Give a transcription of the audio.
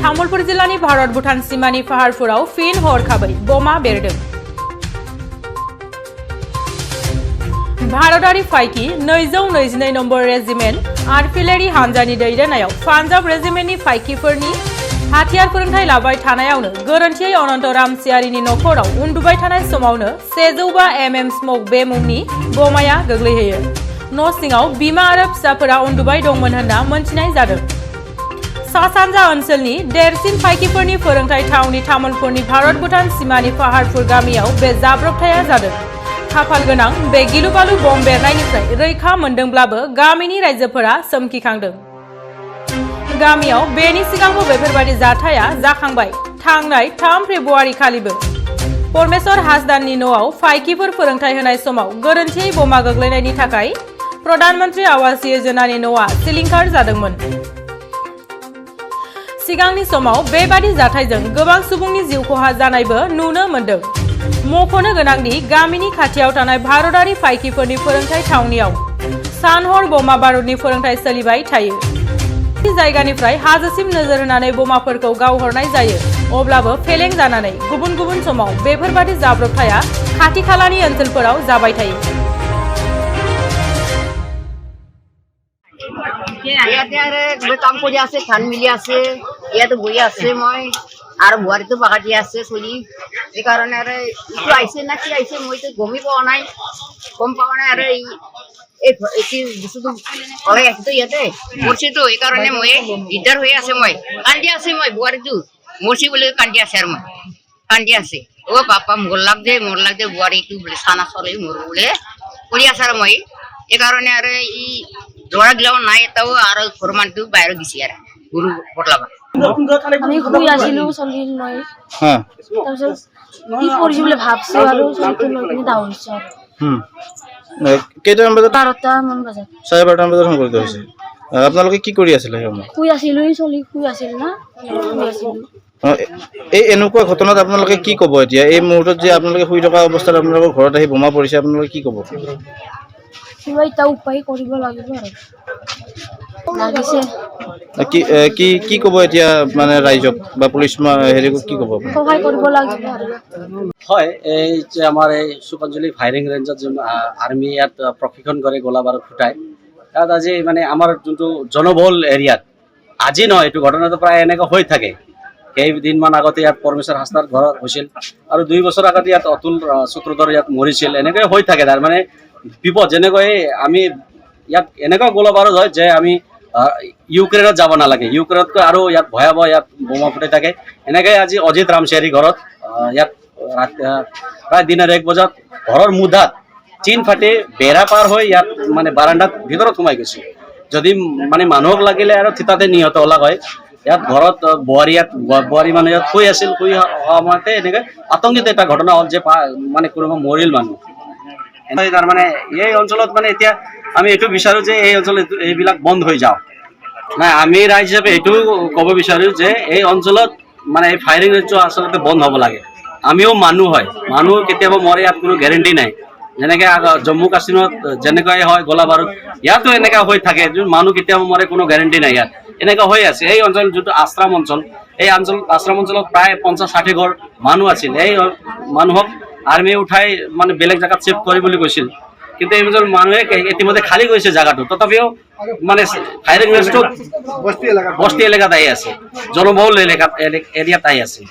तामुलपुर जिल्लानि भारत भुटान सीमानि फाहारफोराव फिन हरखाबै बमा बेरदों। भारतारि फाइकि 222 नम्बर रेजिमेन्ट आर्टिलारि हानजानि दैदेननायाव पान्जाब रेजिमेन्टनि फाइकिफोरनि हाथियार फोरोंथाय लाबाय थानायावनो गोरोन्थियै अनन्त रामसियारिनि नखराव उन्दुबाय थानाय समावनो 105 mm स्मक बे मुंनि बमाया गोग्लैहैयो। न' सिङाव बिमा आरो फिसाफोरा उन्दुबाय दंमोन होनना मोनथिनाय जादों। सा-सानजा ओनसोलनि देरसिन फाइकिफोरनि फोरोंथाय थावनि तामुलपुरनि भारत भुटान सीमानि फाहारफोर गामियाव बे जाब्रबथाया जादों। खाफाल गोनां बे गिलु-बालु बम बेरनायनिफ्राय रैखा मोनदोंब्लाबो गामिनि रायजोफोरा सोमखिखांदों। गामियाव बेनि सिगांबो बेफोरबादि जाथाया जाखांबाय। थांनाय 3 फेब्रुवारि खालिबो परमेश्वर हासदाननि न'आव फाइकिफोर फोरोंथाय होनाय समाव गोरोन्थियै बमा गोग्लैनायनि थाखाय प्रधानमन्त्री आवास योजनानि न'आ सिलिंखार जादोंमोन। सिगांनि समाव बेबादि जाथायजों गोबां सुबुंनि जिउ खहा जानायबो नुनो मोन्दों। मख'नो गोनांदि गामिनि खाथियाव थानाय भारतारि फाइकिफोरनि फोरोंथाय थावनियाव सान-हर बमा बारुदनि फोरोंथाय सोलिबाय थायो। जायगानिफ्राय हाजोसिम नोजोर होनानै बमाफोरखौ गावहरनाय जायो। अब्लाबो फेलें जानानै गुबुन गुबुन समाव बेफोरबादि जाब्रबथाया खाथि-खालानि ओनसोलफोराव जाबाय थायो। ইয়াতে আৰু কাম কৰি আছে, ধান মিলি আছে, ইয়াতে বহি আছে মই আৰু বুঢ়াৰীটো বাগাতি আছে চলি। সেইকাৰণে আৰু ইটো আহিছে না কি আহিছে মইতো গমেই পোৱা নাই, গম পোৱা নাই। আৰু এই বস্তুটো ওলাই আহিছে ইয়াতে মৰছিতো, সেইকাৰণে মই দিগদাৰ হৈ আছে। মই কান্দি আছে, মই বুঢ়াৰীটো মৰছি বুলি কান্দি আছে আৰু মই কান্দি আছে। অ' বাপা মোৰ লাগ দে বুঢ়াৰীটো বোলে চানা চলে মোৰ বোলে কৰি আছে আৰু মই সেইকাৰণে আৰু ই ল'ৰা গিলাও নাই এটাও আৰু ঘৰৰ মানুহটো বাহিৰত দিছে আৰু গৰু পটলাবা। আমি শুই আছিলো চলিৰ লৈ তাৰপিছত কি কৰিছো বুলি ভাবছো আৰু চলিটো লৈ কিনে দাউৰিছো আৰু কেইটামান বজাত? 12টামান বজাত, 12:30 বজাত সংঘটিত হৈছে। আপোনালোকে কি কৰি আছিলে সেই সময়ত? শুই আছিলো, চলি শুই আছিল না, শুই আছিলো। এই এনেকুৱা ঘটনাত আপোনালোকে কি ক'ব এতিয়া? এই মুহূৰ্তত যে আপোনালোকে শুই থকা অৱস্থাত আপোনালোকৰ ঘৰত আহি বোমা পৰিছে, আপোনালোকে কি ক'ব? কিবা এটা উপায় কৰিব লাগিব আৰু লাগিছে। কি ক'ব এতিয়া মানে ৰাইজক বা পুলিচ হেৰিক কি ক'ব? সহায় কৰিব লাগিব আৰু। হয়, এই যে আমাৰ এই সুপঞ্জলি ফায়াৰিং ৰেঞ্জত যোন আৰ্মি ইয়াত প্ৰশিক্ষণ কৰে গোলা বাৰুদ ফুটাই, তাত আজি মানে আমাৰ যোনটো জনবহুল এৰিয়াত আজি নহয়, এইটো ঘটনাটো প্ৰায় এনেকৈ হৈ থাকে। কেইদিনমান আগতে ইয়াত পৰমেশ্বৰ হাসদাৰ ঘৰত হৈছিল আৰু 2 বছৰ আগতে ইয়াত অতুল সূত্ৰধৰ ইয়াত মৰিছিল। এনেকৈ হৈ থাকে তাৰ মানে বিপদ। যেনেকৈ আমি ইয়াত এনেকুৱা গোলা বাৰুদ হয় যে আমি ইউক্ৰেইনত যাব নালাগে, ইউক্ৰেইনতকৈ আৰু ইয়াত ভয়াৱহ ইয়াত বোমা ফুটাই থাকে। এনেকৈ আজি অজিত ৰামচিয়াৰী ঘৰত ইয়াত প্ৰায় দিনৰ 1 বজাত ঘৰৰ মুধাত চিন ফাটি বেৰা পাৰ হৈ ইয়াত মানে বাৰাণ্ডাত ভিতৰত সোমাই গৈছে। যদি মানে মানুহক লাগিলে আৰু থিতাতে নিহত হলা হয়। ইয়াত ঘৰত বোৱাৰী মানুহ ইয়াত শুই আছিল, শুই সময়তে এনেকৈ আতংকিত এটা ঘটনা হ'ল যে মানে কোনোবা মৰিল মানুহ। তাৰমানে এই অঞ্চলত মানে এতিয়া আমি এইটো বিচাৰো যে এই অঞ্চলত এইবিলাক বন্ধ হৈ যাওক। নাই, আমি ৰাইজ হিচাপে এইটো ক'ব বিচাৰো যে এই অঞ্চলত মানে এই ফায়াৰিং ৰেঞ্জটো আচলতে বন্ধ হ'ব লাগে। আমিও মানুহ হয়, মানুহ কেতিয়াবা মৰে, ইয়াত কোনো গেৰেণ্টি নাই। যেনেকৈ জম্মু কাশ্মীৰত যেনেকৈ হয় গোলা বাৰুদ, ইয়াতো এনেকুৱা হৈ থাকে। মানুহ কেতিয়াবা মৰে, কোনো গেৰেণ্টি নাই। ইয়াত এনেকুৱা হৈ আছে। এই অঞ্চল যোনটো আশ্ৰম অঞ্চল, এই আশ্ৰম অঞ্চলত প্ৰায় 50-60 ঘৰ মানুহ আছিল। এই মানুহক আৰ্মিয়ে উঠাই মানে বেলেগ জেগাত চিফ্ট কৰি বুলি কৈছিল, কিন্তু এই অঞ্চল মানুহে ইতিমধ্যে খালী কৰিছে জেগাটো। তথাপিও মানে ফায়াৰিং ৰেঞ্জটো বস্তি এলেকাত আহি আছে, জনবহুল এৰিয়াত আহি আছে।